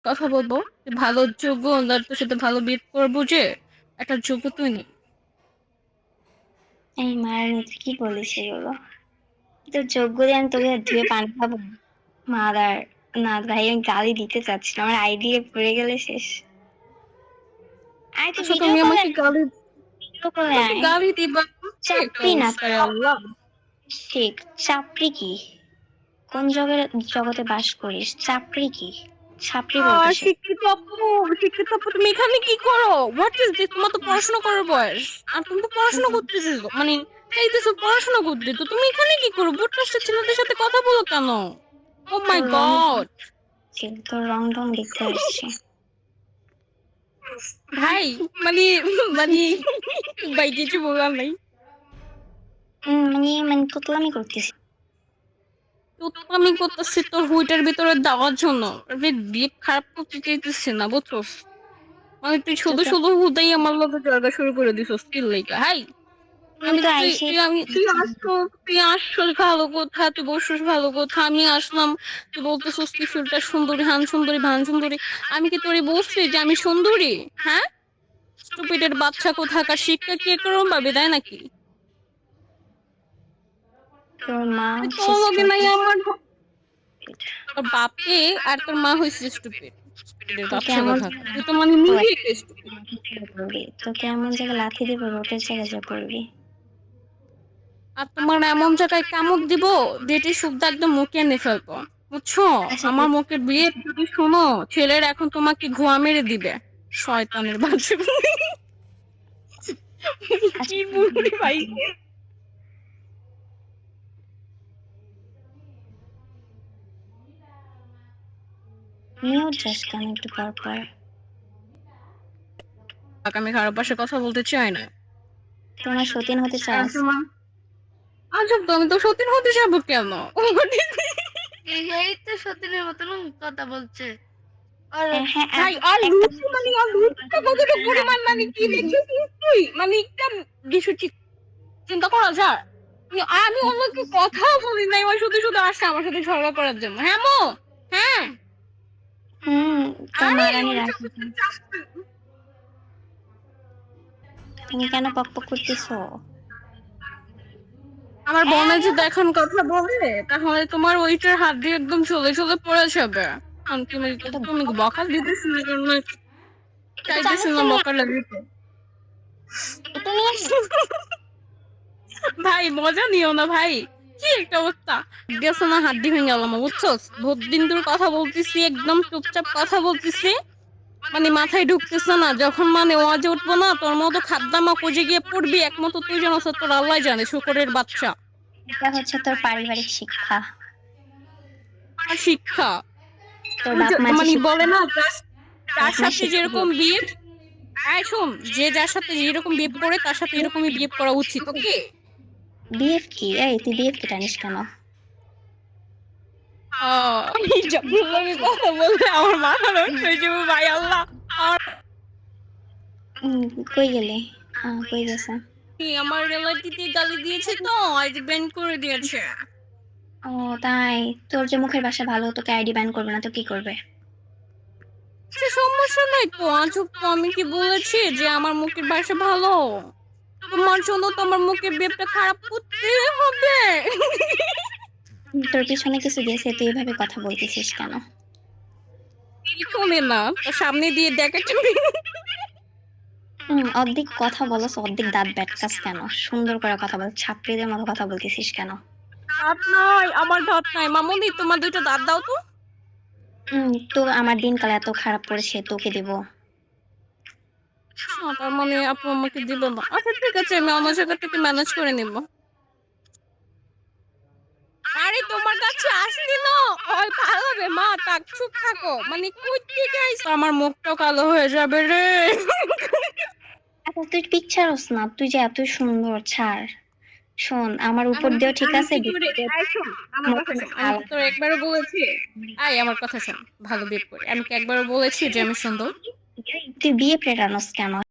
কথা বলবো যে ভালো যোগ্য তোর সাথে ভালো বিয়ে করবো যে একটা যোগ্য তুই নেই। এই মার তুই কি বলিস এগুলো? তোর যোগ্য দিয়ে আমি তোকে ধুয়ে পানি খাবো? মাদার, না ভাই, আমি গালি দিতে চাচ্ছিলাম, আমার আইডিয়া পড়ে গেলে শেষ। আয় তুই আচ্ছা ভিডিও তুমি কলে আমাকে গালি ভিডিও কলে আমাকে আয়। গালি দিবা? কি একটা চাপড়ি না অবস্থা রে আল্লাহ। ঠিক। চাপড়ি কি? কোন জগতে বাস করিস? চাপড়ি কি? ছাপড়ি বলতে শেখ। শিক্ষিত আপু, শিক্ষিত আপু তুমি এখানে কি করো? What is this? তোমার তো পড়াশোনা করার বয়স, আর তুমি তো পড়াশোনা করতেছো, মানে চাইতেছো পড়াশোনা করতে, তো তুমি এখানে কি করো? বুটকাস্টের ছেলেদের সাথে কথা বলো কেন? ও মাই তোর রং গড। তোর রং ঢং দেখতে আসছে। ভাই, মানে মানে ভাই কিছু বলার নাই। মানে তোতলামি করতেছি। তো আমি করতেছি তোর হুইটার ভিতরে দেওয়ার জন্য, বিয়ে খারাপ করতে চাইতেছি না, বুঝছস? মানে তুই শুধু তোকে শুধু হুদাই আমার লোকে জায়গা শুরু করে দিছস স্কিল লাইকা। হাই, আমি আমি তো তুই আইসে তুই আমি তুই আসছো, তুই আসছস ভালো কথা, তুই বসছস ভালো কথা, আমি আসলাম, তুই বলতেছস কি ফিল্টার সুন্দরী, হান সুন্দরী, ভান সুন্দরী। আমি কি তোরে বলছি যে আমি সুন্দরী? হ্যাঁ, স্টুপিডের বাচ্চা কোথাকার, শিক্ষা কে করম পাবে তাই নাকি? তোর মা তোর লগে নাই স্টুপিড। আমার, তোর বাপে আর তোর মা হইছে স্টুপিড, স্টুপিডের তোকে বাচ্চা এমন কোথাকার, তুই তো মানে নিজে একটা স্টুপিড। তোকে এমন জায়গায় লাথি দিব, রোটের জায়গায় যা পড়বি। আর তোমার এমন জায়গায় কামড় দিব, যেটি শুদ্ধ একদম মুখে এনে ফেলবো, বুঝছো? আচ্ছা আমার মুখে বিয়ে যদি শোনো, ছেলের এখন তোমাকে ঘুয়া মেরে দিবে, শয়তানের বাচ্চা। আচ্ছা, কি বলি ভাই। মিউট যাস কেন একটু পর পর? আমি কারোর পাশে কথা বলতে চাই না। তোমার সতীন হতে আর চাস? তোমার আজব তো, আমি তো সতীন হতে যাবো কেন? এই তো সতীনের মতন কথা বলছে। আর হ্যাঁ, ভাই আর একটা লুচি, মানে আর লুচিটা কতটা পরিমাণ, মানে কি দেখেছিস তুই? মানে একটা কিছু চিন্তা করা যায়? আমি অন্যকে কথাও বলি নাই, ওই শুধু শুধু আসছে আমার সাথে ঝগড়া করার জন্য। হ্যাঁ মো, হ্যাঁ। হুম, তোর আরে মারানি ওই রাখি। চাকরিটা চাচ্ছে। তুমি কেন পক পক করতেছো? আমার বোনের যে দেখান কথা বলে, তাহলে তোমার ওইটার হাত দিয়ে একদম চলে চলে পড়ে যাবে। তুমি এটা তুমি বকা দিতেছ না জন্য এটা চাইতেছিলাম চাইনিজ নিয়ে বকাটা দিতে। এটা নিয়ে ভাই মজা নিও না ভাই, কি একটা অবস্থা। গেছো না হাড্ডি ভেঙে গেল আমার, বুঝছস? বহুত দিন ধরে কথা বলতেছি, একদম চুপচাপ কথা বলতেছি, মানে মাথায় ঢুকতেছে না। যখন মানে ওয়াজে উঠবো না, তোর মতো খাদ্দামা খুঁজে গিয়ে পড়বি একমতো, তুই জানোস তোর আল্লাহ জানে, শুকরের বাচ্চা। এটা হচ্ছে তোর পারিবারিক শিক্ষা। আর শিক্ষা, তোর বাপ মা যে মানে শিক্ষা বলে না, যার বাপ মা সাথে শিক্ষা যেরকম দিয়েছে। বিয়ে, আয় শোন, যে যার সাথে যেরকম বিয়ে করে তার সাথে এরকমই বিয়ে করা উচিত, ওকে? বিএফ কি? এই তুই বিএফ কে টানিস কেন? আমি যখন আমি কথা বলতে আমার মাথা নষ্ট হয়ে যাবে ভাই, আল্লাহ। আর কই গেলে? কই গেছে? আমার রিলেটিভ গালি দিয়েছে তো, আইডি ব্যান করে দিয়েছে। ও তাই? তোর যে মুখের ভাষা ভালো, তোকে আইডি ব্যান করবে না তো কি করবে? সে সমস্যা নাই তো, আজব তো, আমি কি বলেছি যে আমার মুখের ভাষা ভালো? তোমার জন্য তো আমার মুখের বেবটা খারাপ করতে হবে। তোর পিছনে কিছু গেছে, তুই এভাবে কথা বলতেছিস কেন? শোনে না, তার সামনে দিয়ে দেখে তুমি। অর্ধেক কথা বলছ, অর্ধেক দাঁত ব্যাটকাস কেন? সুন্দর করে কথা বল, ছাত্রীদের মতো কথা বলতেছিস কেন? দাঁত নাই, আমার দাঁত নাই মামুনি, তোমার দুইটা দাঁত দাও তো। তো আমার দিনকাল এত খারাপ পড়েছে, তোকে দেব? তার মানে আপু আমাকে দিবে না? আচ্ছা ঠিক আছে, আমি অন্য জায়গা থেকে ম্যানেজ করে নিব। আরে তোমার কাছে আসছিল, ওই পালাবে মা, তাক চুপ থাকো, মানে কই থেকে আইছো? আমার মুখটাও কালো হয়ে যাবে রে। আচ্ছা তুই পিকচারস না, তুই যে এত সুন্দর, ছাড়। শোন, আমার উপর আমি দিয়েও ঠিক আমি আছে, কি তোরে, ভিতর দিয়ে আয় শোন আমার কথা শোন, আমি কি তোরে একবারও বলেছি? আয় আমার কথা শোন, ভালো বিয়ে করে আমি কি একবারও বলেছি যে আমি সুন্দর? তুই বিয়ে প্লেটানোস কেন?